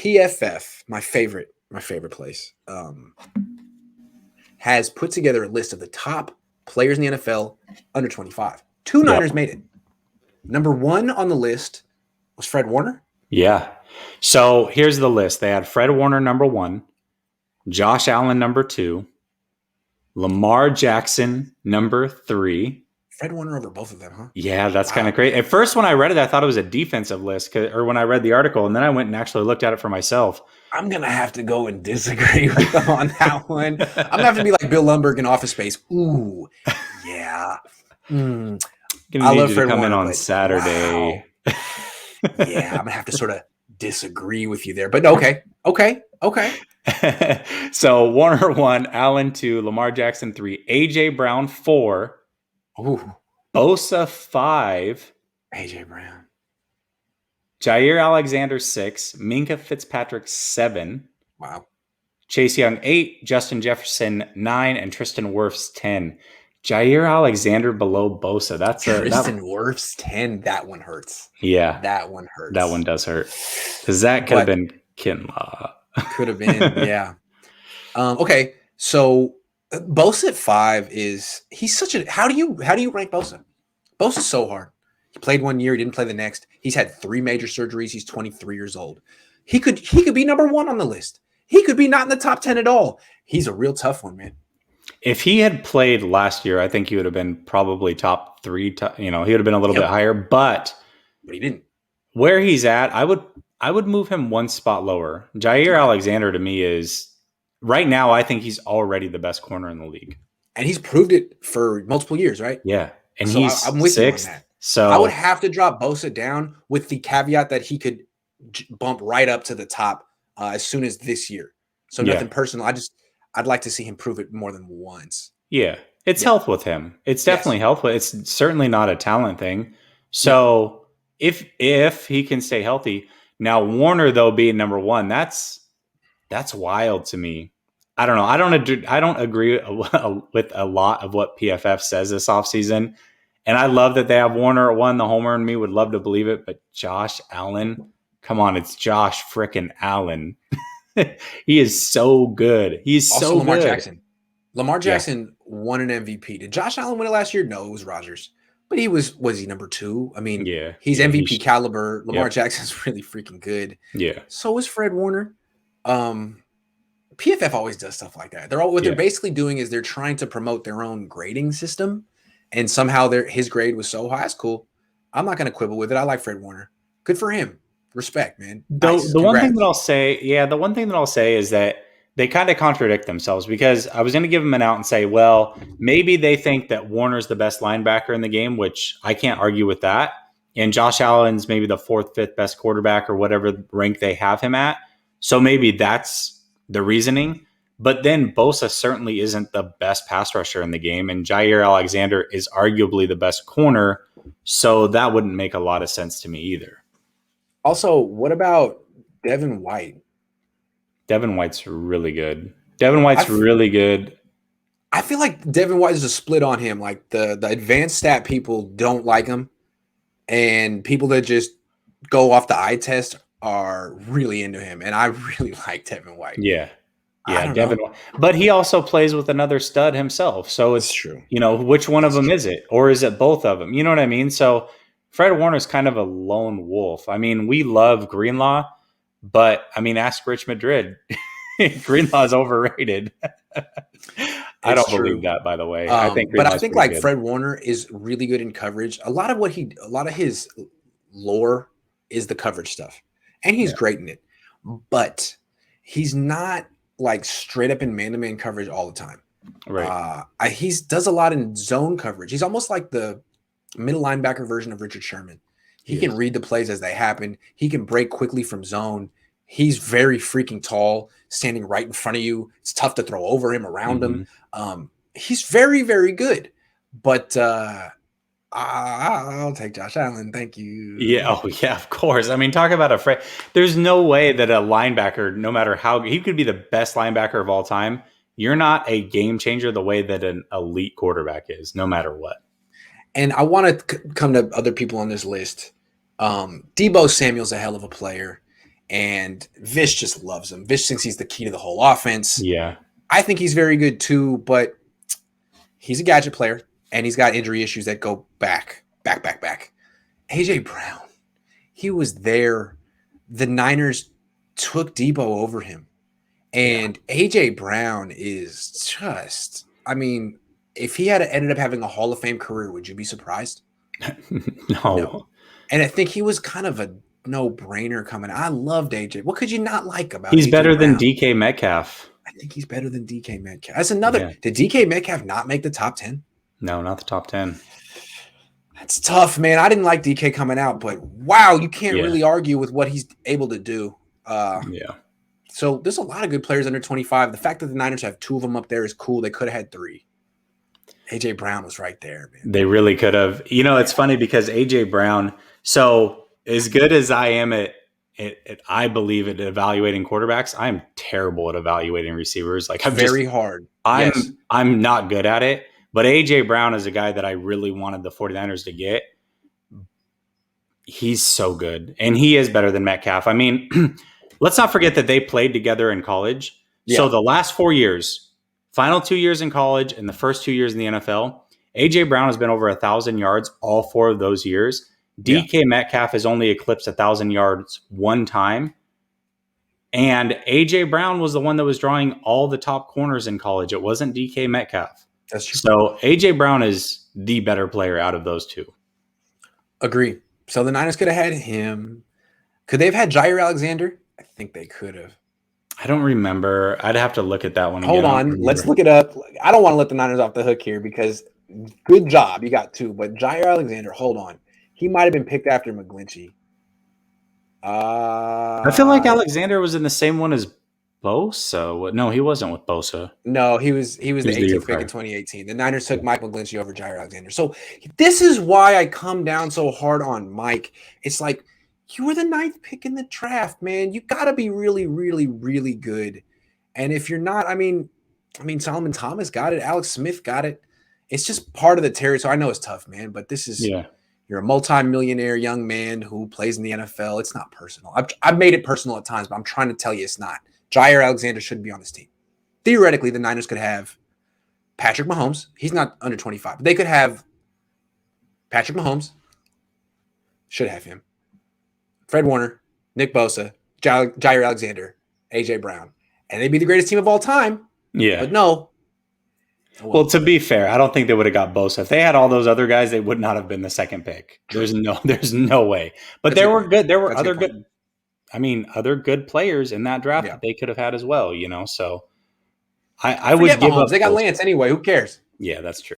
PFF, my favorite place, has put together a list of the top players in the NFL under 25. Two Yep. Niners made it. Number 1 on the list was Fred Warner. Yeah. So here's the list. They had Fred Warner number 1, Josh Allen number 2, Lamar Jackson number 3. Fred Warner over both of them, huh? Yeah, that's kind of crazy. At first, when I read it, I thought it was a defensive list, or when I read the article, and then I went and actually looked at it for myself. I'm going to have to go and disagree with them on that one. I'm going to have to be like Bill Lumberg in Office Space. Ooh, yeah. Gonna need you to come in on Saturday. Wow. Yeah, I'm going to have to sort of disagree with you there. But okay. So Warner 1, Allen 2, Lamar Jackson 3, AJ Brown 4, Ooh. Bosa 5, AJ Brown, Jair Alexander 6, Minka Fitzpatrick 7, wow, Chase Young 8, Justin Jefferson 9, and Tristan Wirfs 10. Jair Alexander below Bosa. That's Tristan Wirfs 10. That one hurts. Yeah, that one hurts. That one does hurt because that could have been Kinlaw. Could have been, yeah. Okay, so Bosa at 5 he's such a how do you rank Bosa? Bosa's so hard. He played 1 year, he didn't play the next. He's had 3 major surgeries. He's 23 years old. He could be number 1 on the list. He could be not in the top 10 at all. He's a real tough one, man. If he had played last year, I think he would have been probably top 3. He would have been a little bit higher, but he didn't. Where he's at, I would move him 1 spot lower. Jair Alexander to me is right now. I think he's already the best corner in the league, and he's proved it for multiple years, right? Yeah, and so he's I'm with 6th. You on that. So I would have to drop Bosa down with the caveat that he could bump right up to the top as soon as this year. So nothing personal. I'd like to see him prove it more than once. Yeah, it's health with him. It's definitely health, but it's certainly not a talent thing. So if he can stay healthy, now Warner though being number 1, that's wild to me. I don't know. I don't agree with a lot of what PFF says this offseason. And I love that they have Warner at 1. The homer in me would love to believe it, but Josh Allen, come on, it's Josh frickin' Allen. He is so good. He's also so Lamar good. Jackson. Lamar Jackson won an MVP. Did Josh Allen win it last year? No, it was Rodgers. But was he number 2? I mean, he's MVP caliber. Lamar Jackson's really freaking good. Yeah. So is Fred Warner. PFF always does stuff like that. They're basically doing is they're trying to promote their own grading system, and somehow his grade was so high. That's cool. I'm not going to quibble with it. I like Fred Warner. Good for him. Respect, man. The one thing that I'll say is that they kind of contradict themselves, because I was going to give them an out and say, well, maybe they think that Warner's the best linebacker in the game, which I can't argue with that. And Josh Allen's maybe the 4th, 5th best quarterback or whatever rank they have him at. So maybe that's the reasoning. But then Bosa certainly isn't the best pass rusher in the game, and Jair Alexander is arguably the best corner. So that wouldn't make a lot of sense to me either. Also, what about Devin White? Devin White's really good. Really good. I feel like Devin White is a split on him. Like the advanced stat people don't like him, and people that just go off the eye test are really into him. And I really like Devin White. Yeah, Devin White. But he also plays with another stud himself. So it's true. Which one of them is it? Or is it both of them? You know what I mean? So Fred Warner's kind of a lone wolf. I mean, we love Greenlaw, but I mean, ask Rich Madrid. Greenlaw is overrated. I don't believe that, by the way. I think like Fred Warner is really good in coverage. A lot of his lore is the coverage stuff, and he's great in it. But he's not like straight up in man-to-man coverage all the time. Right. He does a lot in zone coverage. He's almost like the middle linebacker version of Richard Sherman. He can read the plays as they happen. He can break quickly from zone. He's very freaking tall, standing right in front of you. It's tough to throw over him, around him. He's very, very good. But I'll take Josh Allen. Thank you. Yeah. Oh, yeah, of course. I mean, talk about there's no way that a linebacker, no matter how he could be the best linebacker of all time, you're not a game changer the way that an elite quarterback is, no matter what. And I want to come to other people on this list. Deebo Samuel's a hell of a player. and Vish just loves him. Vish thinks he's the key to the whole offense. Yeah. I think he's very good too, but he's a gadget player, and he's got injury issues that go back. AJ Brown, he was there. The Niners took Debo over him. And AJ Brown is just, I mean, if he had ended up having a Hall of Fame career, would you be surprised? No. And I think he was kind of a no-brainer coming. I loved AJ. What could you not like about He's AJ better Brown? than DK Metcalf. I think he's better than DK Metcalf. That's another. Yeah. Did DK Metcalf not make the top 10? No, not the top 10. That's tough, man. I didn't like DK coming out, but wow, you can't really argue with what he's able to do. So there's a lot of good players under 25. The fact that the Niners have 2 of them up there is cool. They could have had 3. AJ Brown was right there, man. They really could have. You know, it's funny because AJ Brown, so as good as I am at I believe at evaluating quarterbacks, I'm terrible at evaluating receivers. Like I'm very hard. I'm not good at it. But AJ Brown is a guy that I really wanted the 49ers to get. He's so good. And he is better than Metcalf. I mean, let's not forget that they played together in college. Yeah. So the last 4 years, final 2 years in college and the first 2 years in the NFL, AJ Brown has been over 1,000 yards all 4 of those years. DK Metcalf has only eclipsed 1,000 yards 1 time. And AJ Brown was the one that was drawing all the top corners in college. It wasn't DK Metcalf. That's true. So AJ Brown is the better player out of those 2. Agree. So the Niners could have had him. Could they have had Jair Alexander? I think they could have. I don't remember. I'd have to look at that one. Hold on. Let's look it up. I don't want to let the Niners off the hook here because good job. You got 2. But Jair Alexander, hold on. He might have been picked after McGlinchey. I feel like Alexander was in the same one as Bosa. No, he wasn't with Bosa. No, he was the 18th pick in 2018. The Niners took Mike McGlinchey over Jair Alexander. So this is why I come down so hard on Mike. It's like, you were the 9th pick in the draft, man. You got to be really, really, really good. And if you're not, I mean, Solomon Thomas got it. Alex Smith got it. It's just part of the territory. I know it's tough, man, but this is you're a multi-millionaire young man who plays in the NFL. It's not personal. I've made it personal at times, but I'm trying to tell you it's not. Jair Alexander shouldn't be on this team. Theoretically, the Niners could have Patrick Mahomes. He's not under 25. But they could have Patrick Mahomes. Should have him. Fred Warner, Nick Bosa, Jair Alexander, AJ Brown. And they'd be the greatest team of all time. Yeah. But no. Well, to be fair, I don't think they would have got Bosa. If they had all those other guys, they would not have been the 2nd pick. There's no way. But there were other good players in that draft that they could have had as well, you know. So I would give Mahomes. up. They got Lance anyway. Who cares? Yeah, that's true.